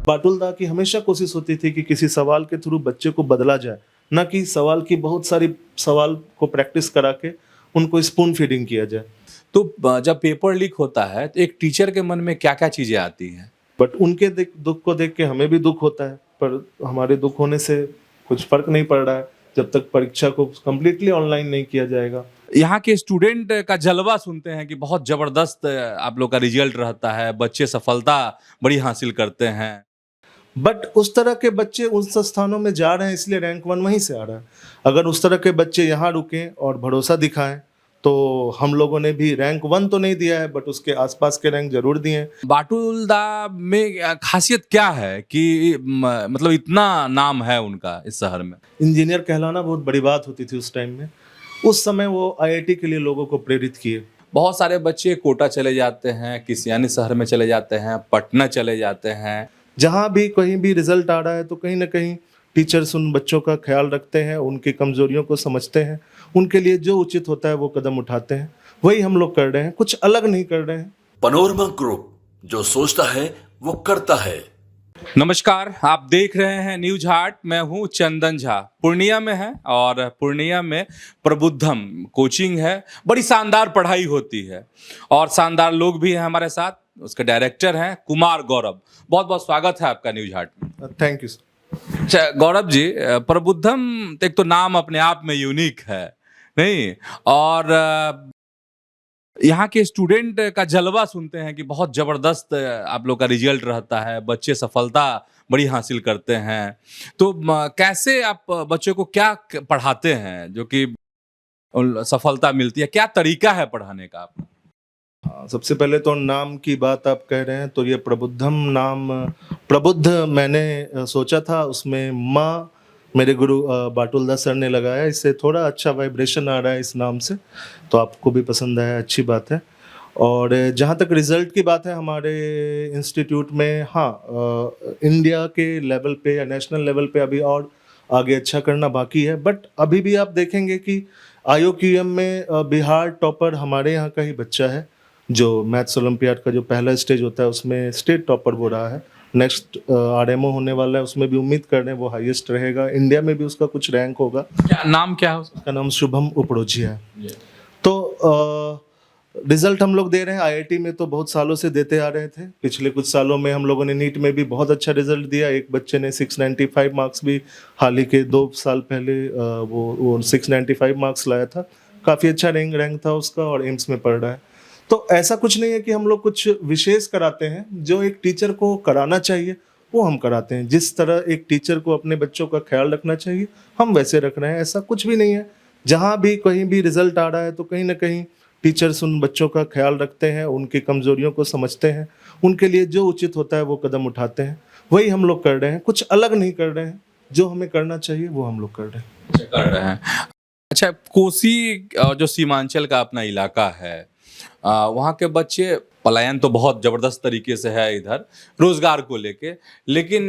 बाटुलदा की हमेशा कोशिश होती थी कि किसी सवाल के थ्रू बच्चे को बदला जाए, ना कि सवाल की बहुत सारी सवाल को प्रैक्टिस करा के उनको स्पून फीडिंग किया जाए। तो जब पेपर लीक होता है तो एक टीचर के मन में क्या-क्या चीज़ें आती हैं? बट उनके दुख को देख के हमें भी दुख होता है, पर हमारे दुख होने से कुछ फर्क नहीं पड़ रहा है जब तक परीक्षा को कंप्लीटली ऑनलाइन नहीं किया जाएगा। यहाँ के स्टूडेंट का जलवा सुनते हैं कि बहुत ज़बरदस्त आप लोग का रिजल्ट रहता है, बच्चे सफलता बड़ी हासिल करते हैं। बट उस तरह के बच्चे उन संस्थानों में जा रहे हैं इसलिए रैंक 1 वहीं से आ रहा है। अगर उस तरह के बच्चे यहाँ रुकें और भरोसा दिखाएं तो हम लोगों ने भी रैंक 1 तो नहीं दिया है बट उसके आसपास के रैंक जरूर दिए हैं। बाटुलदा में खासियत क्या है कि मतलब इतना नाम है उनका इस शहर में? इंजीनियर कहलाना बहुत बड़ी बात होती थी उस टाइम में। उस समय वो आईआईटी के लिए लोगों को प्रेरित किए। बहुत सारे बच्चे कोटा चले जाते हैं, किसी अन्य शहर में चले जाते हैं, पटना चले जाते हैं। जहाँ भी कहीं भी रिजल्ट आ रहा है तो कहीं ना कहीं टीचर्स उन बच्चों का ख्याल रखते हैं, उनकी कमजोरियों को समझते हैं, उनके लिए जो उचित होता है वो कदम उठाते हैं। वही हम लोग कर रहे हैं, कुछ अलग नहीं कर रहे हैं। पनोरमा ग्रुप, जो सोचता है वो करता है। नमस्कार, आप देख रहे हैं न्यूज हाट। मैं हूं चंदन झा। पूर्णिया में है और पूर्णिया में प्रबुद्धम कोचिंग है। बड़ी शानदार पढ़ाई होती है और शानदार लोग भी हैं हमारे साथ। उसके डायरेक्टर हैं कुमार गौरव। बहुत बहुत स्वागत है आपका न्यूज हाट में। Thank you sir. अच्छा गौरव जी, प्रबुद्धम एक तो नाम अपने आप में यूनिक है, नहीं? और यहाँ के स्टूडेंट का जलवा सुनते हैं कि बहुत ज़बरदस्त आप लोग का रिजल्ट रहता है, बच्चे सफलता बड़ी हासिल करते हैं। तो कैसे आप बच्चों को क्या पढ़ाते हैं जो कि सफलता मिलती है? क्या तरीका है पढ़ाने का आपका? हाँ, सबसे पहले तो नाम की बात आप कह रहे हैं तो ये प्रबुद्धम नाम, प्रबुद्ध मैंने सोचा था, उसमें माँ मेरे गुरु बाटुलदा सर ने लगाया। इससे थोड़ा अच्छा वाइब्रेशन आ रहा है इस नाम से, तो आपको भी पसंद आया, अच्छी बात है। और जहाँ तक रिज़ल्ट की बात है हमारे इंस्टीट्यूट में, हाँ, इंडिया के लेवल पे या नेशनल लेवल पे अभी और आगे अच्छा करना बाकी है। बट अभी भी आप देखेंगे कि IOQM में बिहार टॉपर हमारे यहाँ का ही बच्चा है, जो मैथ्स ओलंपियाड का जो पहला स्टेज होता है उसमें स्टेट टॉपर हो रहा है। नेक्स्ट RMO होने वाला है, उसमें भी उम्मीद कर रहे हैं वो हाईएस्ट रहेगा। इंडिया में भी उसका कुछ रैंक होगा। क्या नाम क्या है उसका? उसका नाम शुभम उपड़ोजिया है। तो रिजल्ट हम लोग दे रहे हैं। IIT में तो बहुत सालों से देते आ रहे थे। पिछले कुछ सालों में हम लोगों ने नीट में भी बहुत अच्छा रिजल्ट दिया। एक बच्चे ने 695 मार्क्स भी, हाल ही के 2 साल पहले वो 695 मार्क्स लाया था। काफ़ी अच्छा रैंक था उसका और एम्स में पढ़ रहा है। तो ऐसा कुछ नहीं है कि हम लोग कुछ विशेष कराते हैं। जो एक टीचर को कराना चाहिए वो हम कराते हैं। जिस तरह एक टीचर को अपने बच्चों का ख्याल रखना चाहिए हम वैसे रख रहे हैं। ऐसा कुछ भी नहीं है। जहाँ भी कहीं भी रिजल्ट आ रहा है तो कहीं ना कहीं टीचर्स उन बच्चों का ख्याल रखते हैं, उनकी कमजोरियों को समझते हैं, उनके लिए जो उचित होता है वो कदम उठाते हैं। वही हम लोग कर रहे हैं, कुछ अलग नहीं कर रहे हैं। जो हमें करना चाहिए वो हम लोग कर रहे हैं। अच्छा, कोसी जो सीमांचल का अपना इलाका है, वहाँ के बच्चे, पलायन तो बहुत ज़बरदस्त तरीके से है इधर रोजगार को लेके, लेकिन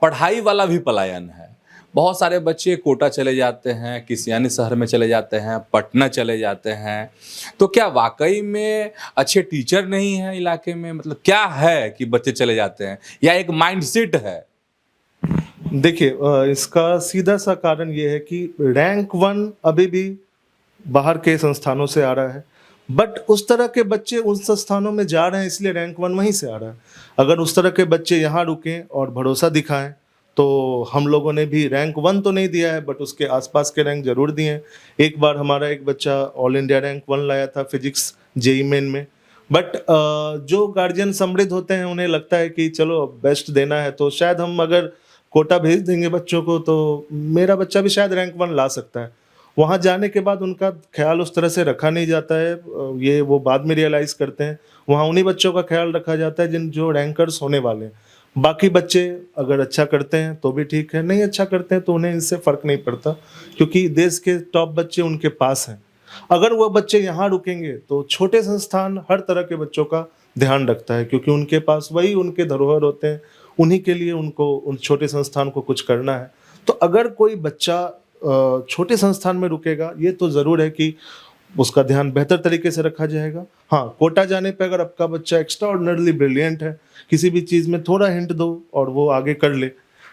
पढ़ाई वाला भी पलायन है। बहुत सारे बच्चे कोटा चले जाते हैं, किसी अन्य शहर में चले जाते हैं, पटना चले जाते हैं। तो क्या वाकई में अच्छे टीचर नहीं हैं इलाके में? मतलब क्या है कि बच्चे चले जाते हैं, या एक माइंडसेट है? देखिए, इसका सीधा सा कारण ये है कि रैंक 1 अभी भी बाहर के संस्थानों से आ रहा है। बट उस तरह के बच्चे उन संस्थानों में जा रहे हैं इसलिए रैंक 1 वहीं से आ रहा है। अगर उस तरह के बच्चे यहाँ रुकें और भरोसा दिखाएं तो हम लोगों ने भी रैंक 1 तो नहीं दिया है बट उसके आसपास के रैंक जरूर दिए हैं। एक बार हमारा एक बच्चा ऑल इंडिया रैंक 1 लाया था फिजिक्स JEE मेन में। बट जो गार्जियन समृद्ध होते हैं उन्हें लगता है कि चलो बेस्ट देना है तो शायद हम अगर कोटा भेज देंगे बच्चों को तो मेरा बच्चा भी शायद रैंक 1 ला सकता है। वहाँ जाने के बाद उनका ख्याल उस तरह से रखा नहीं जाता है। ये वो बाद में रियलाइज़ करते हैं। वहाँ उन्हीं बच्चों का ख्याल रखा जाता है जो रैंकर्स होने वाले हैं। बाकी बच्चे अगर अच्छा करते हैं तो भी ठीक है, नहीं अच्छा करते हैं तो उन्हें इससे फ़र्क नहीं पड़ता, क्योंकि देश के टॉप बच्चे उनके पास हैं। अगर वह बच्चे यहाँ रुकेंगे तो छोटे संस्थान हर तरह के बच्चों का ध्यान रखता है, क्योंकि उनके पास वही उनके धरोहर होते हैं। उन्हीं के लिए उनको उन छोटे संस्थान को कुछ करना है। तो अगर कोई बच्चा छोटे संस्थान में रुकेगा, ये तो ज़रूर है कि उसका ध्यान बेहतर तरीके से रखा जाएगा। हाँ, कोटा जाने पे अगर आपका बच्चा एक्स्ट्राऑर्डिनरली ब्रिलियंट है, किसी भी चीज़ में थोड़ा हिंट दो और वो आगे कर ले,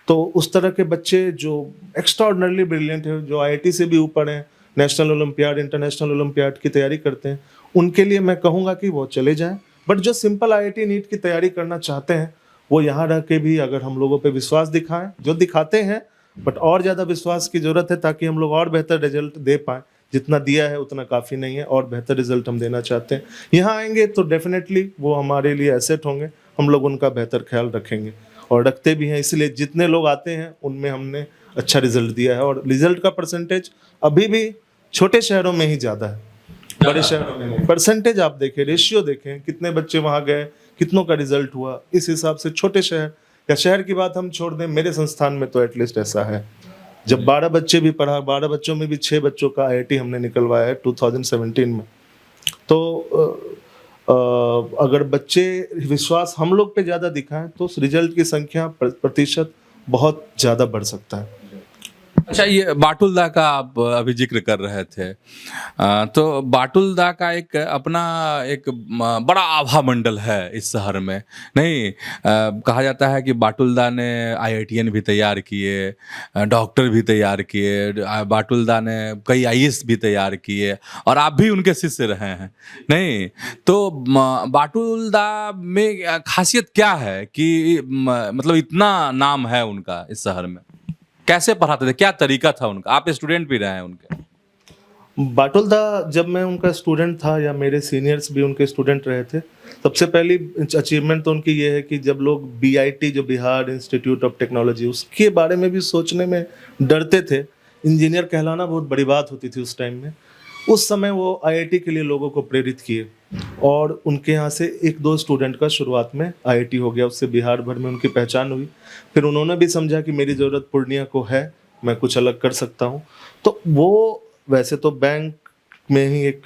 तो उस तरह के बच्चे जो एक्स्ट्राऑर्डिनरली ब्रिलियंट है, जो आईआईटी से भी ऊपर हैं, नेशनल ओलंपियाड, इंटरनेशनल ओलंपियाड की तैयारी करते हैं, उनके लिए मैं कहूँगा कि वो चले जाएं। बट जो सिंपल आईआईटी नीट की तैयारी करना चाहते हैं, वो यहाँ रह के भी अगर हम लोगों पे विश्वास दिखाएं, जो दिखाते हैं, बट और ज़्यादा विश्वास की ज़रूरत है ताकि हम लोग और बेहतर रिजल्ट दे पाएँ। जितना दिया है उतना काफ़ी नहीं है, और बेहतर रिजल्ट हम देना चाहते हैं। यहाँ आएंगे तो डेफिनेटली वो हमारे लिए एसेट होंगे, हम लोग उनका बेहतर ख्याल रखेंगे और रखते भी हैं। इसलिए जितने लोग आते हैं उनमें हमने अच्छा रिजल्ट दिया है, और रिजल्ट का परसेंटेज अभी भी छोटे शहरों में ही ज़्यादा है, बड़े शहरों में नहीं। परसेंटेज आप देखें, रेशियो देखें, कितने बच्चे वहाँ गए, कितनों का रिजल्ट हुआ, इस हिसाब से छोटे शहर या शहर की बात हम छोड़ दें, मेरे संस्थान में तो एटलीस्ट ऐसा है। जब 12 बच्चे भी पढ़ा, 12 बच्चों में भी 6 बच्चों का आईआईटी हमने निकलवाया है 2017 में। तो अगर बच्चे विश्वास हम लोग पे ज़्यादा दिखाएं तो उस रिजल्ट की संख्या प्रतिशत बहुत ज़्यादा बढ़ सकता है। अच्छा, ये बाटुलदा का आप अभी जिक्र कर रहे थे, तो बाटुलदा का एक अपना एक बड़ा आभा मंडल है इस शहर में, नहीं? कहा जाता है कि बाटुलदा ने आईआईटीएन भी तैयार किए, डॉक्टर भी तैयार किए, बाटुलदा ने कई आईएएस भी तैयार किए, और आप भी उनके शिष्य रहे हैं, नहीं? तो बाटुलदा में खासियत क्या है कि मतलब इतना नाम है उनका इस शहर में? कैसे पढ़ाते थे, क्या तरीका था उनका? आप स्टूडेंट भी रहे हैं उनके। बाटुलदा, जब मैं उनका स्टूडेंट था या मेरे सीनियर्स भी उनके स्टूडेंट रहे थे, सबसे पहली अचीवमेंट तो उनकी ये है कि जब लोग बीआईटी, जो बिहार इंस्टीट्यूट ऑफ टेक्नोलॉजी, उसके बारे में भी सोचने में डरते थे, इंजीनियर कहलाना बहुत बड़ी बात होती थी उस टाइम में, उस समय वो आईआईटी के लिए लोगों को प्रेरित किए, और उनके यहाँ से 1-2 स्टूडेंट का शुरुआत में आईआईटी हो गया, उससे बिहार भर में उनकी पहचान हुई। फिर उन्होंने भी समझा कि मेरी ज़रूरत पूर्णिया को है, मैं कुछ अलग कर सकता हूँ। तो वो वैसे तो बैंक में ही एक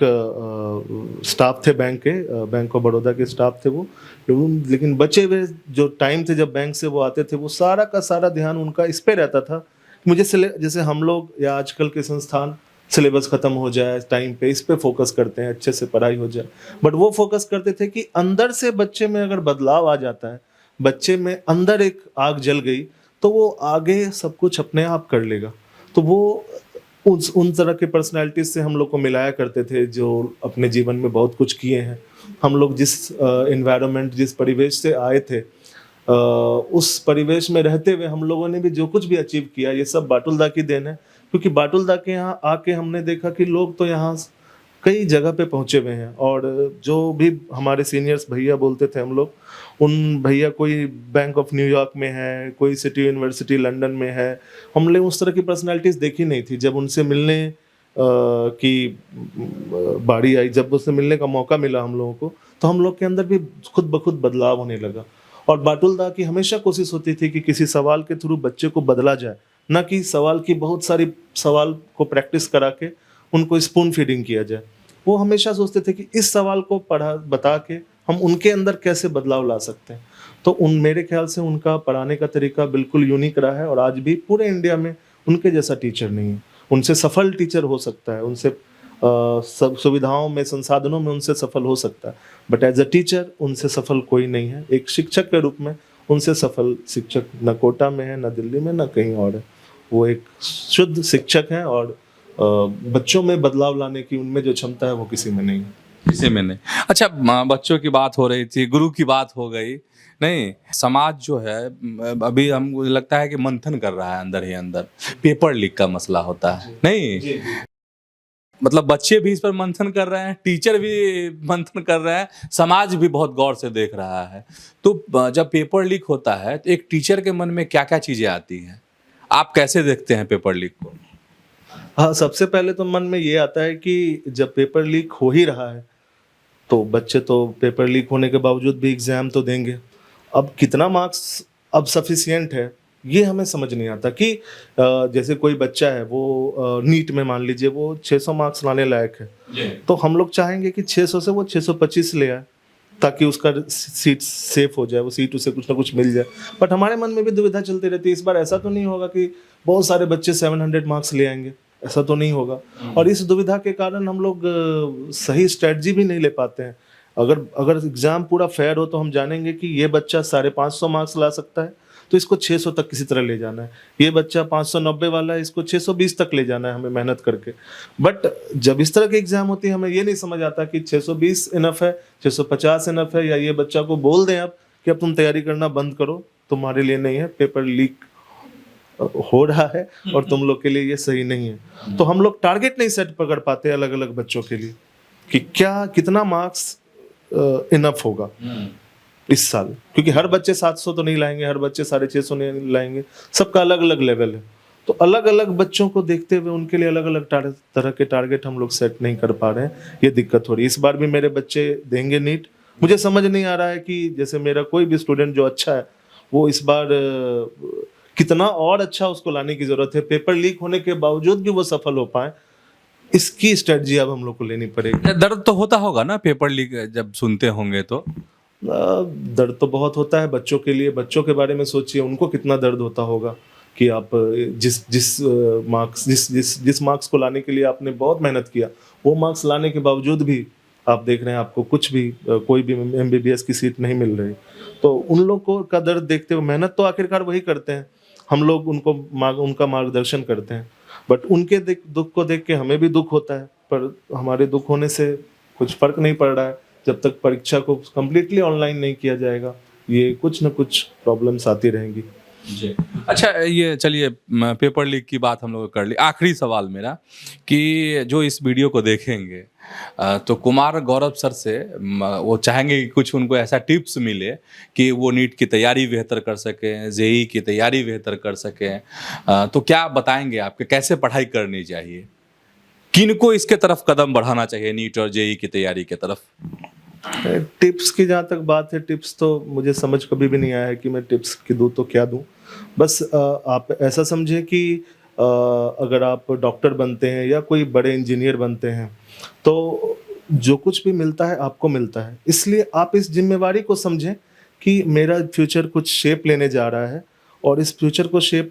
स्टाफ थे, बैंक ऑफ बड़ौदा के स्टाफ थे वो, लेकिन बचे हुए जो टाइम थे जब बैंक से वो आते थे, वो सारा का सारा ध्यान उनका इस पे रहता था। मुझे जैसे हम लोग या आजकल के संस्थान सिलेबस खत्म हो जाए टाइम पे, इस पे फोकस करते हैं, अच्छे से पढ़ाई हो जाए, बट वो फोकस करते थे कि अंदर से बच्चे में अगर बदलाव आ जाता है, बच्चे में अंदर एक आग जल गई, तो वो आगे सब कुछ अपने आप कर लेगा। तो वो उन तरह के पर्सनालिटीज से हम लोग को मिलाया करते थे जो अपने जीवन में बहुत कुछ किए हैं। हम लोग जिस एनवायरनमेंट, जिस परिवेश से आए थे, उस परिवेश में रहते हुए हम लोगों ने भी जो कुछ भी अचीव किया, ये सब बाटुलदा की देन है। क्योंकि बाटुलदा के यहाँ आके हमने देखा कि लोग तो यहाँ कई जगह पे पहुँचे हुए हैं, और जो भी हमारे सीनियर्स भैया बोलते थे हम लोग, उन भैया कोई बैंक ऑफ न्यूयॉर्क में है, कोई सिटी यूनिवर्सिटी लंदन में है, हमने उस तरह की पर्सनालिटीज़ देखी नहीं थी। जब उनसे मिलने की बारी आई, जब उससे मिलने का मौका मिला हम लोगों को, तो हम लोग के अंदर भी खुद ब खुद बदलाव होने लगा। और बाटुलदा की हमेशा कोशिश होती थी कि किसी सवाल के थ्रू बच्चे को बदला जाए, ना कि सवाल की बहुत सारी सवाल को प्रैक्टिस करा के उनको स्पून फीडिंग किया जाए। वो हमेशा सोचते थे कि इस सवाल को बता के हम उनके अंदर कैसे बदलाव ला सकते हैं। तो मेरे ख्याल से उनका पढ़ाने का तरीका बिल्कुल यूनिक रहा है, और आज भी पूरे इंडिया में उनके जैसा टीचर नहीं है। उनसे सफल टीचर हो सकता है, उनसे सब सुविधाओं में, संसाधनों में उनसे सफल हो सकता है, बट एज अ टीचर उनसे सफल कोई नहीं है। एक शिक्षक के रूप में उनसे सफल शिक्षक न कोटा में है, न दिल्ली में, न कहीं और है। वो एक शुद्ध शिक्षक हैं, और बच्चों में बदलाव लाने की उनमें जो क्षमता है वो किसी में नहीं है। किसी में नहीं। अच्छा, बच्चों की बात हो रही थी, गुरु की बात हो गई, नहीं? समाज जो है अभी हमको लगता है कि मंथन कर रहा है अंदर ही अंदर, पेपर लीक का मसला होता है, नहीं? मतलब बच्चे भी इस पर मंथन कर रहे हैं, टीचर भी मंथन कर रहे हैं, समाज भी बहुत गौर से देख रहा है। तो जब पेपर लीक होता है तो एक टीचर के मन में क्या क्या चीजें आती हैं? आप कैसे देखते हैं पेपर लीक को? हाँ, सबसे पहले तो मन में ये आता है कि जब पेपर लीक हो ही रहा है, तो बच्चे तो पेपर लीक होने के बावजूद भी एग्ज़ाम तो देंगे। अब कितना मार्क्स अब सफिशिएंट है, ये हमें समझ नहीं आता। कि जैसे कोई बच्चा है, वो नीट में मान लीजिए वो 600 मार्क्स लाने लायक है, तो हम लोग चाहेंगे कि 600 से वो 625 ले आए, ताकि उसका सीट सेफ हो जाए, वो सीट उसे कुछ ना कुछ मिल जाए। बट हमारे मन में भी दुविधा चलती रहती है, इस बार ऐसा तो नहीं होगा कि बहुत सारे बच्चे 700 मार्क्स ले आएंगे। ऐसा तो नहीं होगा। और इस दुविधा के कारण हम लोग सही स्ट्रेटजी भी नहीं ले पाते हैं। अगर एग्जाम पूरा फेयर हो तो हम जानेंगे कि ये बच्चा 550 मार्क्स ला सकता है तो इसको 600 तक किसी तरह ले जाना है, ये बच्चा 590 वाला है इसको 620 तक ले जाना है हमें मेहनत करके। बट जब इस तरह के एग्जाम होती है हमें ये नहीं समझ आता कि 620 इनफ है, 650 इनफ है, या ये बच्चा को बोल दें आप कि अब तुम तैयारी करना बंद करो, तुम्हारे लिए नहीं है, पेपर लीक हो रहा है और तुम लोग के लिए ये सही नहीं है। तो हम लोग टारगेट नहीं सेट कर पाते अलग अलग बच्चों के लिए कि कितना मार्क्स इनफ होगा इस साल, क्योंकि हर बच्चे 700 तो नहीं लाएंगे, हर बच्चे 650 नहीं लाएंगे, सबका अलग अलग लेवल है। तो अलग अलग बच्चों को देखते हुए उनके लिए अलग अलग तरह के टारगेट हम लोग सेट नहीं कर पा रहे हैं, ये दिक्कत हो रही है। इस बार भी मेरे बच्चे देंगे नीट, मुझे समझ नहीं आ रहा है कि जैसे मेरा कोई भी स्टूडेंट जो अच्छा है वो इस बार कितना और अच्छा उसको लाने की जरूरत है, पेपर लीक होने के बावजूद भी वो सफल हो पाए, इसकी स्ट्रेटजी अब हम लोग को लेनी पड़ेगी। दर्द तो होता होगा ना पेपर लीक जब सुनते होंगे तो? दर्द तो बहुत होता है बच्चों के लिए। बच्चों के बारे में सोचिए, उनको कितना दर्द होता होगा कि आप जिस मार्क्स को लाने के लिए आपने बहुत मेहनत किया, वो मार्क्स लाने के बावजूद भी आप देख रहे हैं आपको कुछ भी कोई भी MBBS की सीट नहीं मिल रही। तो उन लोगों का दर्द देखते हुए, मेहनत तो आखिरकार वही करते हैं, हम लोग उनका मार्गदर्शन करते हैं, बट उनके दुख को देख के हमें भी दुख होता है। पर हमारे दुख होने से कुछ फर्क नहीं पड़ रहा है, जब तक परीक्षा को कम्प्लीटली ऑनलाइन नहीं किया जाएगा ये कुछ न कुछ प्रॉब्लम्स आती रहेंगी। जी। अच्छा, ये चलिए पेपर लीक की बात हम लोग कर ली। आखिरी सवाल मेरा कि जो इस वीडियो को देखेंगे तो कुमार गौरव सर से वो चाहेंगे कि कुछ उनको ऐसा टिप्स मिले कि वो नीट की तैयारी बेहतर कर सकें, जेई की तैयारी बेहतर कर सकें, तो क्या बताएंगे आपके कैसे पढ़ाई करनी चाहिए, किनको इसके तरफ कदम बढ़ाना चाहिए नीट और जेई की तैयारी के तरफ? टिप्स की जहाँ तक बात है, टिप्स तो मुझे समझ कभी भी नहीं आया है कि मैं टिप्स की दूँ तो क्या दूँ। बस आप ऐसा समझें कि अगर आप डॉक्टर बनते हैं या कोई बड़े इंजीनियर बनते हैं तो जो कुछ भी मिलता है आपको मिलता है, इसलिए आप इस जिम्मेवारी को समझें कि मेरा फ्यूचर कुछ शेप लेने जा रहा है और इस फ्यूचर को शेप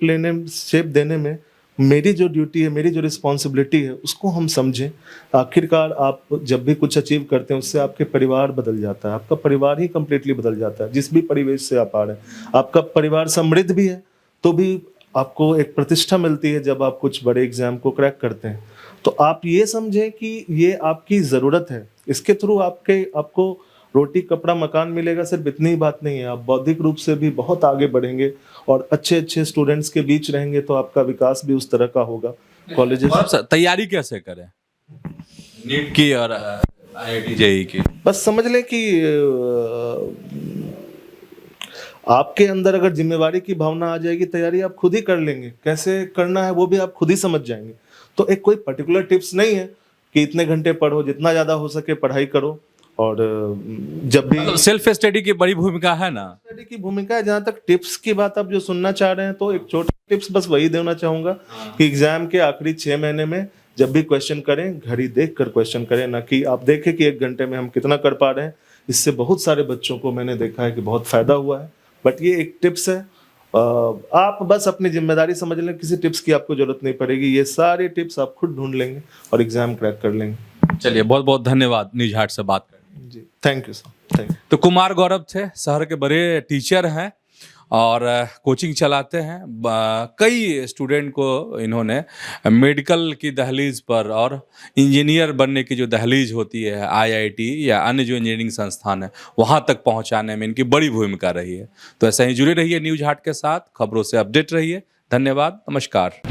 देने में मेरी जो ड्यूटी है, मेरी जो रिस्पॉन्सिबिलिटी है, उसको हम समझें। आखिरकार आप जब भी कुछ अचीव करते हैं उससे आपके परिवार बदल जाता है, आपका परिवार ही कम्प्लीटली बदल जाता है। जिस भी परिवेश से आप आ रहे हैं, आपका परिवार समृद्ध भी है तो भी आपको एक प्रतिष्ठा मिलती है जब आप कुछ बड़े एग्जाम को क्रैक करते हैं। तो आप ये समझें कि ये आपकी ज़रूरत है, इसके थ्रू आपको रोटी कपड़ा मकान मिलेगा, सिर्फ इतनी ही बात नहीं है, आप बौद्धिक रूप से भी बहुत आगे बढ़ेंगे और अच्छे अच्छे स्टूडेंट्स के बीच रहेंगे तो आपका विकास भी उस तरह का होगा। कॉलेजेस तैयारी कैसे करें नीट की और IIT जेई की? बस समझ लें कि आपके अंदर अगर जिम्मेवारी की भावना आ जाएगी, तैयारी आप खुद ही कर लेंगे, कैसे करना है वो भी आप खुद ही समझ जाएंगे। तो एक कोई पर्टिकुलर टिप्स नहीं है कि इतने घंटे पढ़ो, जितना ज़्यादा हो सके पढ़ाई करो। और जब भी सेल्फ स्टडी की बड़ी भूमिका है ना, स्टडी की भूमिका है। जहाँ तक टिप्स की बात आप जो सुनना चाह रहे हैं तो एक छोटा टिप्स बस वही देना चाहूँगा कि एग्जाम के आखिरी 6 महीने में जब भी क्वेश्चन करें, घड़ी देख कर क्वेश्चन करें, ना कि आप देखें कि 1 घंटे में हम कितना कर पा रहे हैं। इससे बहुत सारे बच्चों को मैंने देखा है कि बहुत फायदा हुआ है। बट ये एक टिप्स है, आप बस अपनी जिम्मेदारी समझ लें, किसी टिप्स की आपको जरूरत नहीं पड़ेगी, ये सारे टिप्स आप खुद ढूंढ लेंगे और एग्जाम क्रैक कर लेंगे। चलिए, बहुत बहुत धन्यवाद न्यूज हाट से बात करने। जी, thank you sir, thank you. तो कुमार गौरव थे, शहर के बड़े टीचर हैं और कोचिंग चलाते हैं। कई स्टूडेंट को इन्होंने मेडिकल की दहलीज पर और इंजीनियर बनने की जो दहलीज होती है IIT या अन्य जो इंजीनियरिंग संस्थान है वहाँ तक पहुँचाने में इनकी बड़ी भूमिका रही है। तो ऐसा ही जुड़े रहिए न्यूज हाट के साथ, खबरों से अपडेट रहिए। धन्यवाद, नमस्कार।